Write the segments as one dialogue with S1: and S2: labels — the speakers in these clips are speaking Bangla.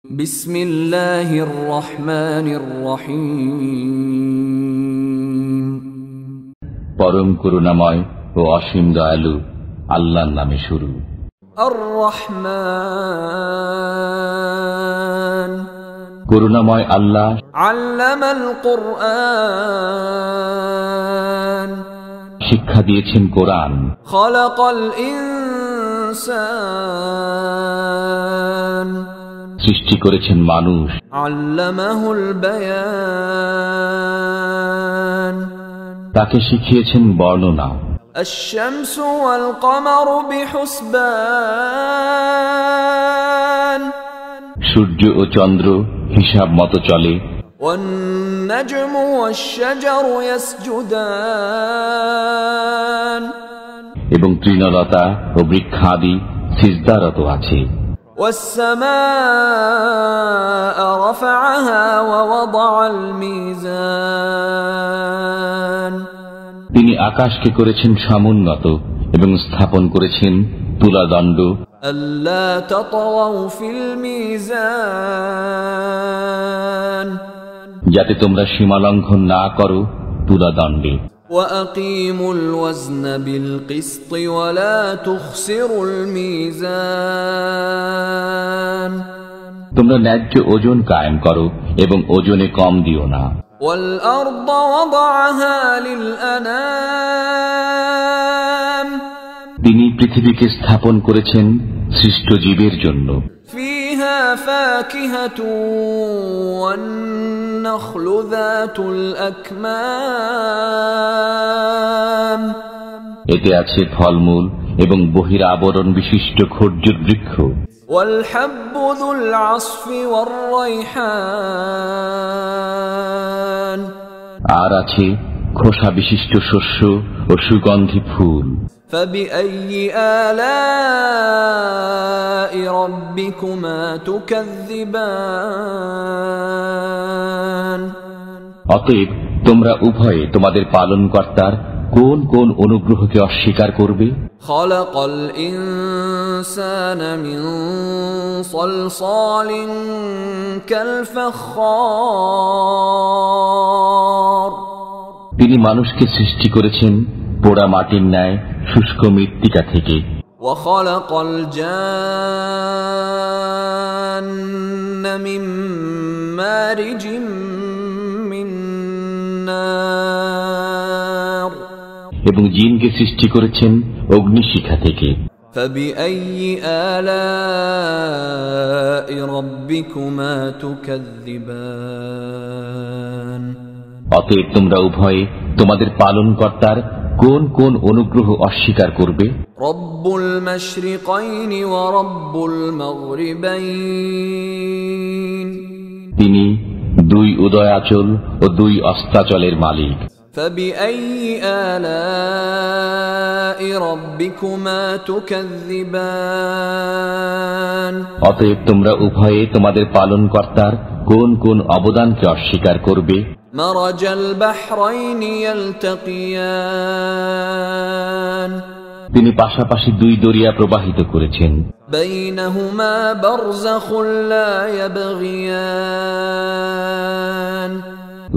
S1: বিসমিল্লাহির রহমানির রহিম।
S2: পরম করুণাময় ও অসীম দয়ালু আল্লাহর নামে শুরু।
S1: আর রহমান,
S2: করুণাময় আল্লাহ
S1: আল্লামাল কুরআন,
S2: শিক্ষা দিয়েছেন কোরআন।
S1: খালাকাল ইনসান,
S2: সৃষ্টি করেছেন মানুষ।
S1: আল্লামাহুল বায়ান,
S2: তাকে শিখিয়েছেন বর্ণনা।
S1: আশ-শামসু ওয়াল কমারু বিহুসবান,
S2: সূর্য ও চন্দ্র হিসাব মতো চলে।
S1: ওয়ান নাজমু ওয়াশ-শাজারু ইয়াসজুদান,
S2: এবং তৃণলতা ও বৃক্ষাদি সিজদারত আছে।
S1: والسماء رفعها ووضع الميزان,
S2: তিনি আকাশকে করেছেন সমুন্নত এবং স্থাপন করেছেন তুলাদণ্ড।
S1: ألا تطغوا في الميزان,
S2: যাতে তোমরা সীমালঙ্ঘন না করো তুলাদণ্ডে।
S1: وأقيموا الوزن بالقسط ولا تخسروا الميزان,
S2: তোমরা ন্যায্য ওজন কায়েম করো এবং ওজনে কম দিও না।
S1: والأرض وضعها للأنام,
S2: তিনি পৃথিবীকে স্থাপন করেছেন সৃষ্ট জীবের জন্য।
S1: فيها فاكهة والنخل ذات الأكمام,
S2: এতে আছে ফলমূল এবং বহিরাবরণ বিশিষ্ট খর্জুর বৃক্ষ।
S1: والحب ذو العصف والريحان,
S2: আর আছে খোসা বিশিষ্ট শস্য ও সুগন্ধি ফুল।
S1: فبأي آلاء ربكما تكذبان,
S2: অতএব তোমরা উভয়ে তোমাদের পালনকর্তার কোন কোন অনুগ্রহকে অস্বীকার করবে?
S1: خلق الإنسان من صلصال كالفخار,
S2: তিনি মানুষকে সৃষ্টি করেছেন পোড়া মাটির ন্যায় শুষ্ক মৃত্তিকা থেকে।
S1: وخلق الجان من مارج من نار,
S2: এবং জিনকে সৃষ্টি করেছেন অগ্নিশিখা থেকে।
S1: فبأي آلاء ربكما تكذبان,
S2: অতএব তোমরা উভয়ে তোমাদের পালনকর্তার কোন কোন অনুগ্রহ অস্বীকার করবে?
S1: رب المشرقين ورب المغربين,
S2: তিনি দুই উদয়াচল ও দুই অস্তাচলের মালিক।
S1: فبأي آلاء ربكما تكذبان,
S2: অতএব তোমরা উভয়ে তোমাদের পালনকর্তার কোন কোন অবদানকে অস্বীকার করবে?
S1: مرج البحرين يلتقيان,
S2: তিনি পাশাপাশি দুই দরিয়া প্রবাহিত করেছেন।
S1: بينهما برزخ لا يبغيان,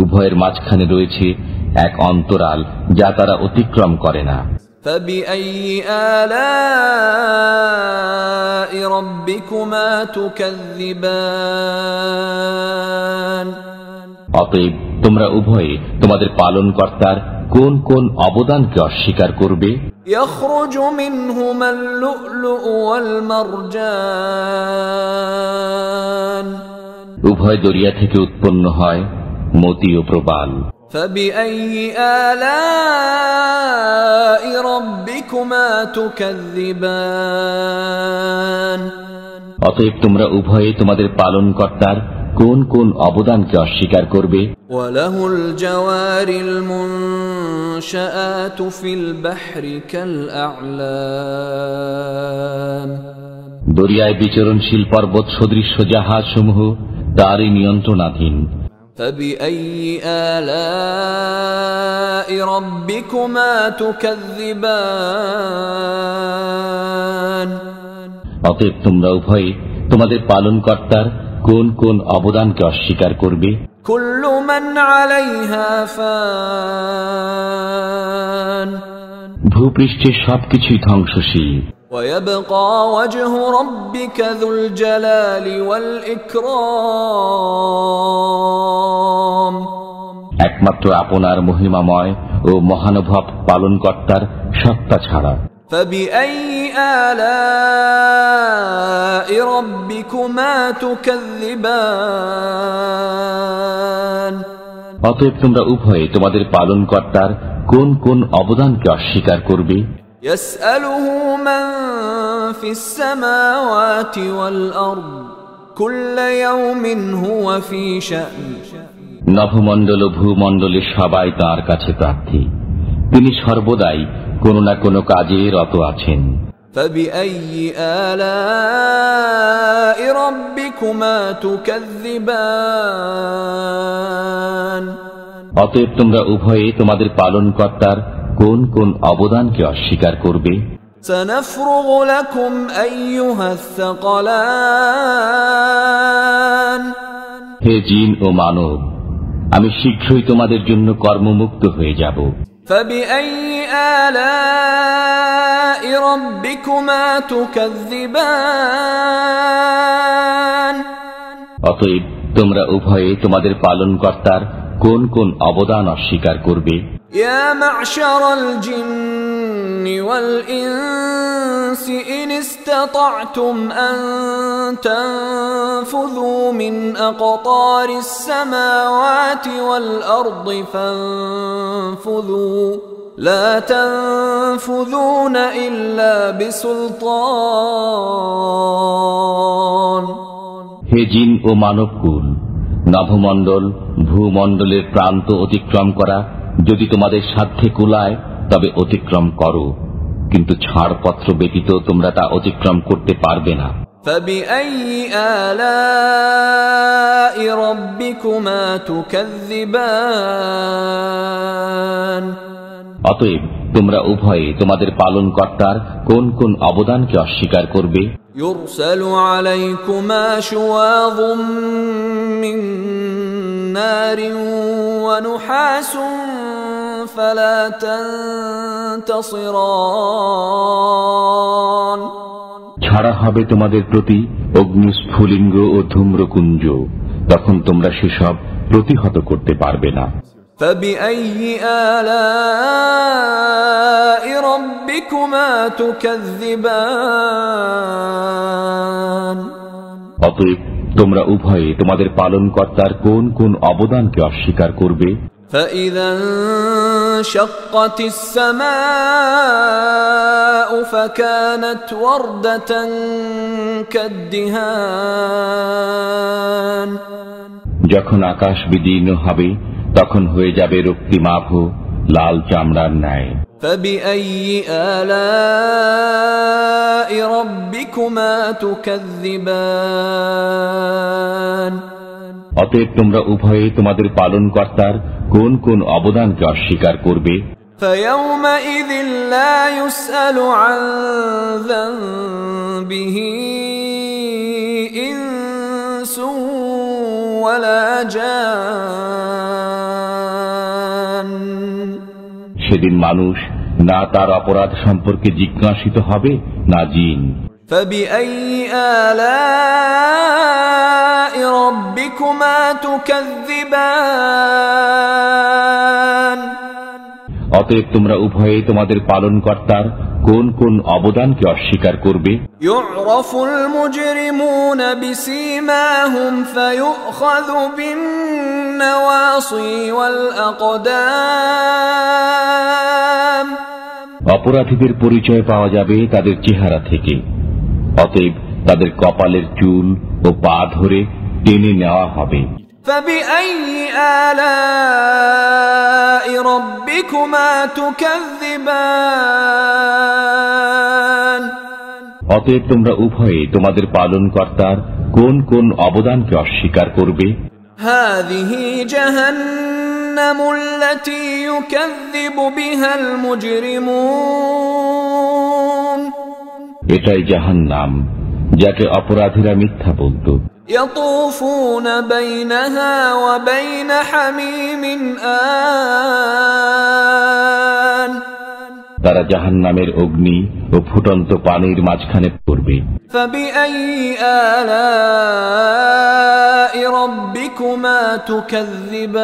S2: উভয়ের মাঝখানে রয়েছে এক অন্তরাল যা তারা অতিক্রম করে না।
S1: فبأي آلاء ربكما تكذبان,
S2: অতএব তোমরা উভয়ে তোমাদের পালনকর্তার কোন কোন অবদানকে অস্বীকার করবে?
S1: يخرج منهما اللؤلؤ والمرجان,
S2: উভয় দরিয়া থেকে উৎপন্ন হয় মতি ও প্রবাল।
S1: فبأي آلاء ربكما تكذبان,
S2: অতএব তোমরা উভয়ে তোমাদের পালনকর্তার কোন কোন অবদানকে অস্বীকার করবে?
S1: وله الجوار المنشآت في البحر كالأعلام,
S2: দরিয়ায় বিচরণশীল পর্বত সদৃশ্য জাহাজ সমূহ তারই নিয়ন্ত্রণাধীন।
S1: فبأي آلاء ربكما تكذبان,
S2: অতএব তোমরা উভয়ে তোমাদের পালনকর্তার কোন কোন অবদানকে অস্বীকার করবে?
S1: كل من عليها فان
S2: ভূপৃষ্ঠের সবকিছুই ধ্বংসশীল।
S1: ويبقى وجه ربك ذو الجلال والإكرام
S2: একমাত্র আপনার মহিমাময় ও মহানুভব পালনকর্তার সত্তা ছাড়া।
S1: فبأي آلاء ربكما تكذبان
S2: অতএব তোমরা উভয়ে তোমাদের পালনকর্তার কোন কোন অবদানকে অস্বীকার করবে?
S1: يسأله من في السماوات والأرض كل يوم هو في شأن
S2: নভমণ্ডল ও ভূমণ্ডলের সবাই তাঁর কাছে প্রার্থী, তিনি সর্বদাই কোনো না কোনো কাজে রত আছেন।
S1: فبأي آلاء ربكما تكذبان
S2: অতএব তোমরা উভয়ে তোমাদের পালনকর্তার কোন কোন অবদানকে অস্বীকার করবে?
S1: سنفرغ لكم أيها الثقلان
S2: হে জিন ও মানব, আমি শীঘ্রই তোমাদের জন্য কর্মমুক্ত হয়ে যাব।
S1: فبأي آلاء ربكما تكذبان
S2: অতএব তোমরা উভয়ে তোমাদের পালনকর্তার কোন কোন অবদান অস্বীকার করবে?
S1: يا معشر الجن والإنس إن استطعتم أن تنفذوا من أقطار السماوات والأرض فانفذوا لا تنفذون إلا بسلطان
S2: হে জিন ও মানবকুল, নভমণ্ডল ভূমণ্ডলের প্রান্ত অতিক্রম করা যদি তোমাদের সাধ্যে কুলায় তবে অতিক্রম করো, কিন্তু ছাড়পত্র ব্যতীত তোমরা তা অতিক্রম করতে পারবে না।
S1: فبأي آلاء ربكما تكذبان
S2: অতএব তোমরা উভয়ে তোমাদের পালনকর্তার কোন কোন অবদানকে অস্বীকার করবে?
S1: يرسل عليكما شواظ من نار ونحاس فلا تنتصران
S2: ছাড়া হবে তোমাদের প্রতি অগ্নিস্ফুলিঙ্গ ও ধূম্রকুঞ্জ, তখন তোমরা সেসব প্রতিহত করতে পারবে না।
S1: فبأي آلاء ربكما تكذبان
S2: অতএব তোমরা উভয়ে তোমাদের পালনকর্তার কোন কোন অবদানকে অস্বীকার করবে?
S1: فإذا انشقت السماء فكانت وردة كالدهان
S2: যখন আকাশ বিদীর্ণ হবে তখন হয়ে যাবে রক্তিমাভ লাল চামড়ার ন্যায়।
S1: فبأي آلاء ربكما تكذبان
S2: অতএব তোমরা উভয়ে তোমাদের পালনকর্তার কোন কোন অবদানকে অস্বীকার করবে?
S1: فيومئذ لا يسأل عن ذنبه إنس ولا جان
S2: সেদিন মানুষ না তার অপরাধ সম্পর্কে জিজ্ঞাসিত হবে না জিন।
S1: فبأي آلاء ربكما تكذبان
S2: অতএব তোমরা উভয়ে তোমাদের পালনকর্তার কোন কোন অবদানকে অস্বীকার করবে?
S1: يعرف المجرمون بسيماهم فيؤخذ بالنواصي والأقدام
S2: অপরাধীদের পরিচয় পাওয়া যাবে তাদের চেহারা থেকে, অতএব তাদের কপালের চুল ও পা ধরে টেনে নেওয়া হবে।
S1: فبأي آلاء ربكما تكذبان
S2: অতএব তোমরা উভয়ে তোমাদের পালনকর্তার কোন কোন অবদানকে অস্বীকার করবে?
S1: هذه جهنم التي يكذب بها المجرمون
S2: এটাই জাহান্নাম, যাকে অপরাধীরা মিথ্যা বলত।
S1: يطوفون بينها وبين حميم آن
S2: তারা জাহান্নামের অগ্নি ও ফুটন্ত পানির মাঝখানে পড়বে।
S1: فبأي آلاء ربكما تكذبان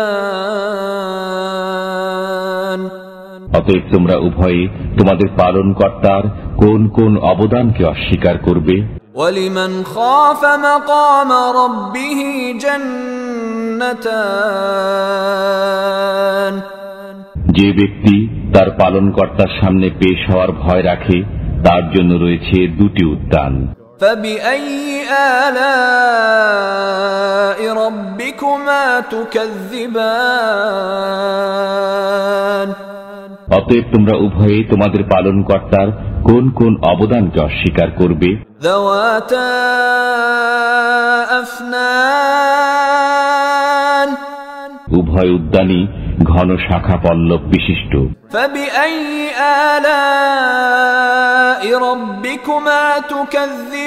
S2: অতএব তোমরা উভয়ে তোমাদের পালনকর্তার কোন কোন অবদানকে অস্বীকার করবে?
S1: ولمن خاف مقام ربه جنتان
S2: যে ব্যক্তি তার পালনকর্তার সামনে পেশ হওয়ার ভয় রাখে তার জন্য রয়েছে দুটি উদ্যান।
S1: فبأي آلاء ربكما تكذبان
S2: অতএব তোমরা উভয়ে তোমাদের পালনকর্তার কোন কোন অবদানকে অস্বীকার করবে?
S1: ذواتا أفنان
S2: উভয় উদ্যানই ঘন শাখা পল্লব বিশিষ্ট।
S1: فبأي آلاء ربكما تكذبان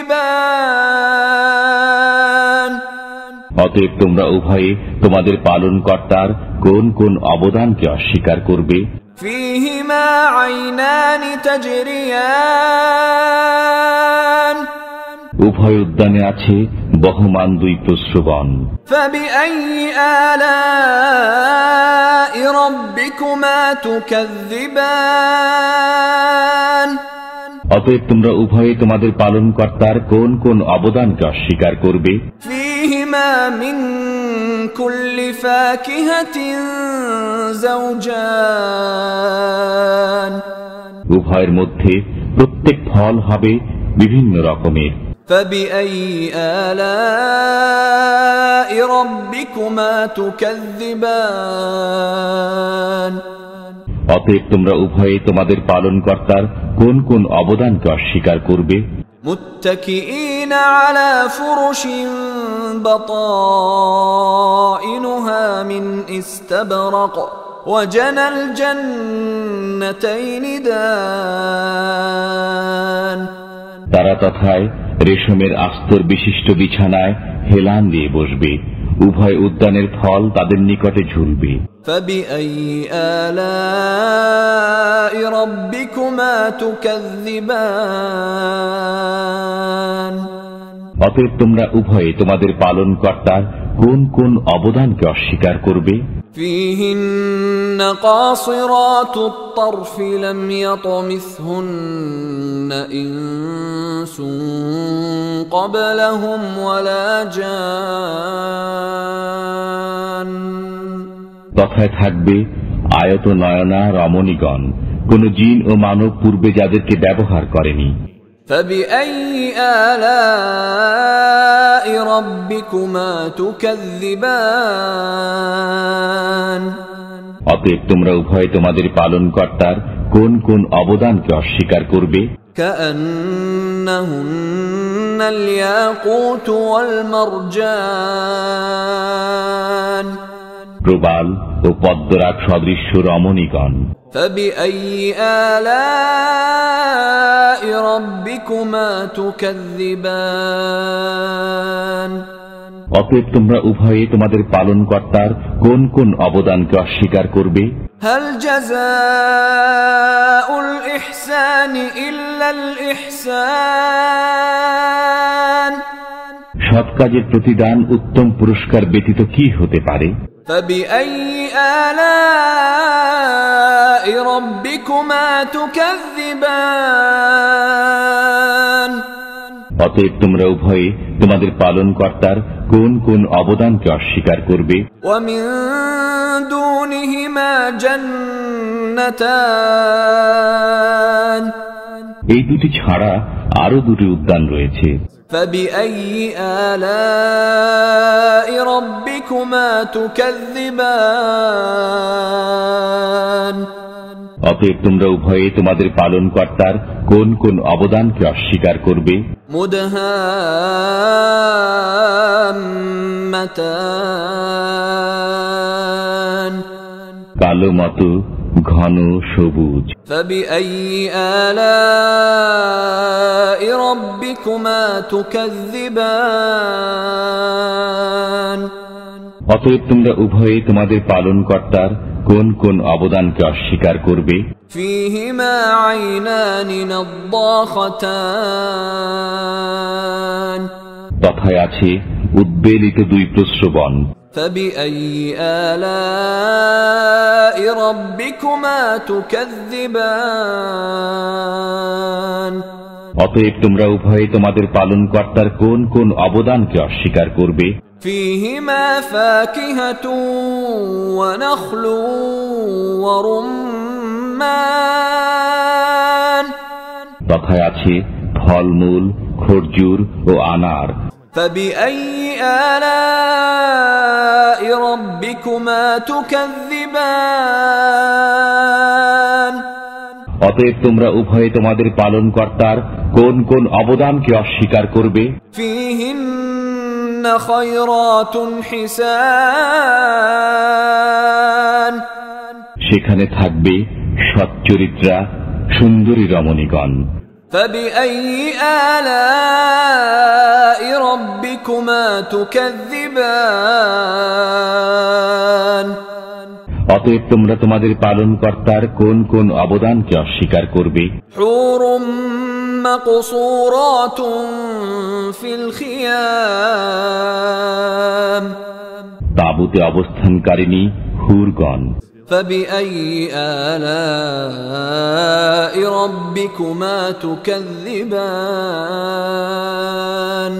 S2: অতএব তোমরা উভয়ে তোমাদের পালনকর্তার কোন কোন অবদানকে অস্বীকার করবে?
S1: فيهما عينان تجريان
S2: উভয় উদ্যানে আছে বহমান দুই প্রস্রবণ।
S1: فبأي آلاء ربكما تكذبان
S2: অতএব তোমরা উভয়ে তোমাদের পালনকর্তার কোন কোন অবদানকে অস্বীকার করবে?
S1: فيهما من كل فاكهة زوجان
S2: উভয়ের মধ্যে প্রত্যেক ফল হবে বিভিন্ন রকমের।
S1: فبأي آلاء ربكما تكذبان
S2: অতএব তোমরা উভয়ে তোমাদের পালনকর্তার কোন কোন অবদানকে অস্বীকার করবে?
S1: متكئين على فرش بطائنها من استبرق وجنى الجنتين دان
S2: তারা তথায় রেশমের আস্তর বিশিষ্ট বিছানায় হেলান দিয়ে বসবে, উভয় উদ্যানের ফল তাদের নিকটে ঝুলবে।
S1: فبأي آلاء ربكما تكذبان
S2: অতএব তোমরা উভয়ে তোমাদের পালনকর্তার কোন কোন অবদানকে অস্বীকার করবে?
S1: فيهن قاصرات الطرف لم يطمثهن إنس قبلهم ولا جان
S2: তথায় থাকবে আয়ত নয়না রমণীগণ, কোন জিন ও মানব পূর্বে যাদেরকে ব্যবহার করেনি।
S1: فبأي آلاء ربكما تكذبان
S2: অতএব তোমরা উভয়ে তোমাদের পালনকর্তার কোন কোন অবদানকে অস্বীকার করবে?
S1: كأنهن الياقوت والمرجان
S2: প্রবাল ও পদ্মরাগ সদৃশ্য রমণীগণ।
S1: فبأي آلاء ربكما تكذبان
S2: অতএব তোমরা উভয়ে তোমাদের পালনকর্তার কোন কোন অবদানকে অস্বীকার করবে?
S1: هل جزاء الإحسان إلا الإحسان
S2: সৎ কাজের প্রতিদান উত্তম পুরস্কার ব্যতীত কি হতে পারে?
S1: فبأي آلاء ربكما تكذبان
S2: অতএব তোমরা উভয়ে তোমাদের পালনকর্তার কোন কোন অবদানকে অস্বীকার করবে?
S1: ومن دونهما جنتان
S2: এই দুটি ছাড়া আরো দুটি উদ্যান রয়েছে।
S1: فبأي آلاء ربكما تكذبان
S2: অতএব তোমরা উভয়ে তোমাদের পালনকর্তার কোন কোন অবদানকে অস্বীকার করবে?
S1: مدهامتان
S2: কালো মতো ঘন সবুজ।
S1: فبأي آلاء ربكما تكذبان
S2: অতএব তোমরা উভয়ে তোমাদের পালনকর্তার কোন কোন অবদানকে অস্বীকার করবে?
S1: فيهما عينان نضاختان
S2: তথায় আছে উদ্বেলিত দুই প্রস্রবণ।
S1: فبأي آلاء ربكما تكذبان
S2: অতএব তোমরা উভয়ে তোমাদের পালনকর্তার কোন কোন অবদানকে অস্বীকার করবে?
S1: فيهما فاكهة ونخل ورمان
S2: তথায় আছে ফলমূল, খরজুর ও আনার।
S1: فبأي آلاء ربكما تكذبان
S2: অতএব তোমরা উভয়ে তোমাদের পালনকর্তার কোন কোন অবদানকে অস্বীকার করবে?
S1: فيهن خيرات حسان
S2: সেখানে থাকবে সচ্চরিত্রা সুন্দরী রমণীগণ।
S1: فبأي آلاء ربكما تكذبان
S2: অতএব তোমরা তোমাদের পালনকর্তার কোন কোন অবদানকে অস্বীকার করবে?
S1: حور مقصورات في الخيام
S2: তাঁবুতে অবস্থানকারিণী হুরগণ।
S1: فبأي آلاء ربكما تكذبان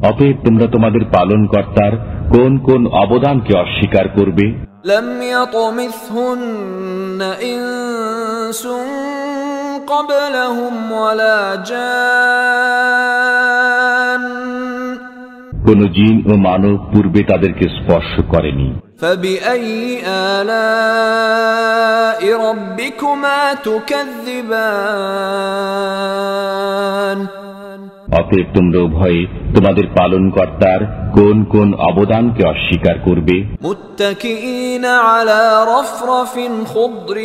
S2: অতএব তোমরা তোমাদের পালনকর্তার কোন কোন অবদানকে অস্বীকার করবে?
S1: لم يطمثهن إنس قبلهم ولا جان
S2: কোন জিন ও মানব পূর্বে তাদেরকে স্পর্শ করেনি।
S1: فبأي آلاء ربكما تكذبان
S2: অতএব তোমরা উভয়ে তোমাদের পালনকর্তার কোন কোন অবদানকে অস্বীকার করবে?
S1: متكئين على رفرف خضر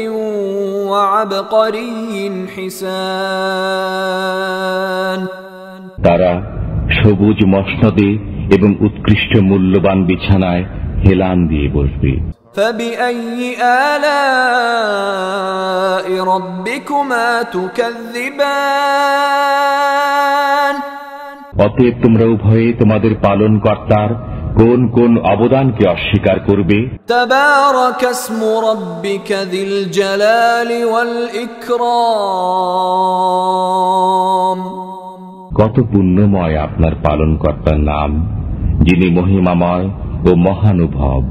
S1: وعبقري حسان
S2: তারা সবুজ মসনদে এবং উৎকৃষ্ট মূল্যবান বিছানায় হেলান দিয়ে বসবে।
S1: فبأي آلاء ربكما تكذبان
S2: অতএব তোমরা উভয়ে তোমাদের পালনকর্তার কোন কোন অবদানকে অস্বীকার করবে?
S1: تبارك اسم ربك ذي الجلال والإكرام
S2: কত পুণ্যময় আপনার পালনকর্তার নাম, যিনি মহিমাময় ও মহানুভব।